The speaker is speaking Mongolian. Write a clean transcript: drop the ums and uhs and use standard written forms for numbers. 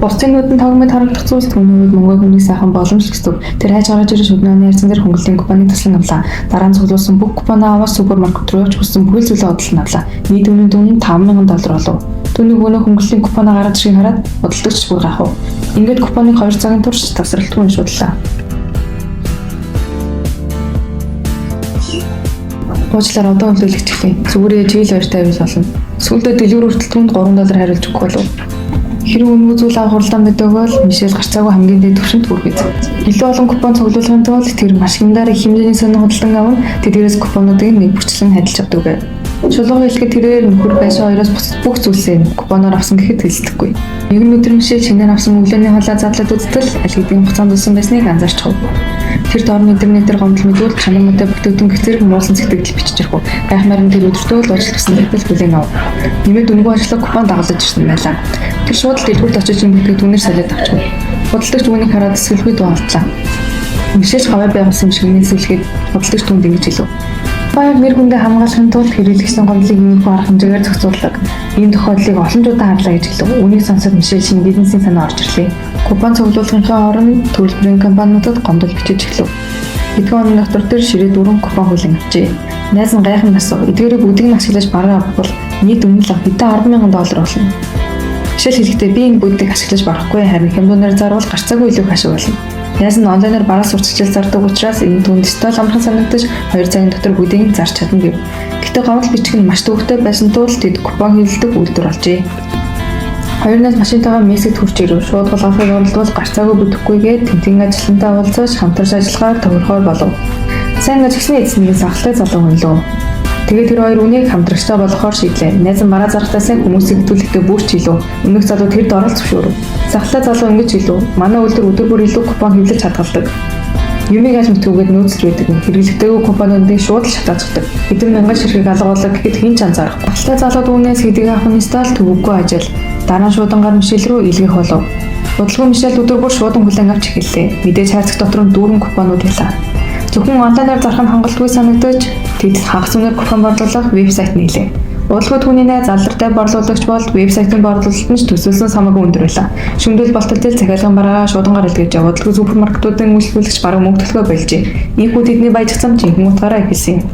Бусдын нүдэнд тогмод харагдах зүйлс түүний үед мөнгө хүний сайхан боломж гэсэн. Тэр хайж гаргаж ирэх шүднөөний ярьсан дээр хөнгөлтийн купоны туслан авлаа. Дараа нь цуглуулсан бүх купоноо аваад супермаркет руу явж хүссэн бүхэл зүйлээ худалдан авлаа. Нийт үнэ нь $5,000 болов. Түүний өнөө хөнгөлтийн купоноо гаргаж ирэх хараад бодлогч бүр гахав. Ингээд купоныг 2 цагийн турш тасралтгүй шуудлаа. Уучлаарай одоо хөлөөлөгч гэлээ. Зүгээр жийл 2 тавьж болно. Сүүлдээ дэлгүүр хүртэл түнд $3 хариулж өгөх болов. Хэрэг үнгүй зүйл авах хурлаа мэдээгүй Мишель гарцаагүй хамгийн дээд түвшинд хүргэв. Илүү олон купон цуглуулгын тулд тэр маш хямдаар их хэмжээний сонин худалдан аван тэдгээрээс купонуудыг нэг бүрчлэн хадилж авдаг байв. Чулууг хэлэхэд тэрээр нөхөр байшин хоёроос бусад бүх зүйлсээ купоноор авсан гэхэд хэлцдэггүй. Нэгэн өдөр Мишель шинээр авсан өглөөний хоолой задлаад үзтэл аль хэдийн хугацаанд үлсэн байсныг анзаарчихв. Тэр дорны интернетээр гомдол мэдүүлж чанармуудаа бүтээгдэхүүн гэцэрэг муулсан сэтгэл бичиж ирэх. Гайхмаар нь тэр өдөртөө л уучлалсан хэтэл бүлээн ав. Нэмээд үнгүй ажлаа купон дагалдаж ирсэн байлаа. Тэр шууд л дэлгүүрт очиж бүтээгдэхүүнээр солиод авчихв. Худалдагч үүнийг хараад эсвэлгүй дуулдлаа. Мишель хаваа байгуулсан шиг нээсвэлгээд худалдагч түнд ингэж хэлв. Баяр нэр хүндээ хамгаалахын тулд хэрэглэгчдийн гомдлыг нэмэх арга хэмжээгээр зохицуулдаг. Ийм тохиолдлыг олон удаа харлаа гэж хэлв. Үүнийг сонсоод Мишель шинэ бизнесийн санаа орж ирлээ. Купон цуглуулгын оронд төлбөрийн компаниудад гомдол бичиж эхлэв. Хэдхэн оны дотор тэр ширээ 4 купон хүлээн авчээ. Найз нь гайхам насав. Эдгээрийг бүгдийг ашиглаж бараа авбал нийт үнэ л хэдэн $10,000 болно. Мишель хэлэхдээ би энэ бүгдийг ашиглаж барахгүй харин хямдунаар зарвал гарцаагүй илүү ашиг болно. Найз нь онлайнаар бараа сурталчилж зардаг учраас энэ түнд стол амархан санагдаж 2 цагийн дотор бүгдийг нь зарч чадна гэв. Гэтэ гомдол бичих нь маш төвөгтэй байсан тул тэд купон хилдэг үйлдвэр болжээ. Хоёрнаас машинтайгаа Мексикт хүрч ирэв. Шууд голгохыг оролдвол гарцаагүй бүтэхгүйгээд тэмцээн ажилтнтай уулзаж хамтарч ажиллахаар төвөрхөөр болов. Сайн ажигчны эзний сахалтай залуу хүн лөө. Тэгээд тэр хоёр үнийг хамтрагчтай болгохоор шийдлээ. Найз нь бараа зарахтаас хүмүүсийг хөтөлөхтэй бүрч илүү. Өмнөх залуу тэр дорол зөвшөөрөв. Сахалтай залуу ингэж хэлв. Манай үйлдвэр өдөр бүр илүү купон хэвлэж чадгалдаг. Юмыг аль мэдгүйгээд нөөцлөдөг. Хэрэглэгтэйг компаниудыг шууд л шатаацдаг. Хэдэн мянган ширхэг алгуулдаг гэхэд хэн ч анзаарах. Сахалтай залууд үүнээс хэдийг авах нь стал төвөггүй ажил. Дараа нь шуудангаар Мишель рүү илгээх болов. Бодлого Мишель өдөр бүр шуудан хүлээн авч эхэллээ. Мэдээж хайрцаг дотор нь дүүрэн купонууд байлаа. Зөвхөн онлайнаар зарах нь хангалтгүй санагдаж тэд хагас үнээр купон борлуулах вебсайт нийлээ. Бодлого түүний найз алдартай борлуулагч болд вебсайтын борлуулалт нь төсөөлсөн самаагүй өндөр байлаа. Шүмдэл болтолтой захиалгын бараагаа шуудангаар илгээж бодлого супермаркетуудын үйлчлүүлэгч бараг мөнгө төлөхөө больжээ. Ийхүү тэдний баяжсан жинхэнэ утгаараа эхэлсэн юм.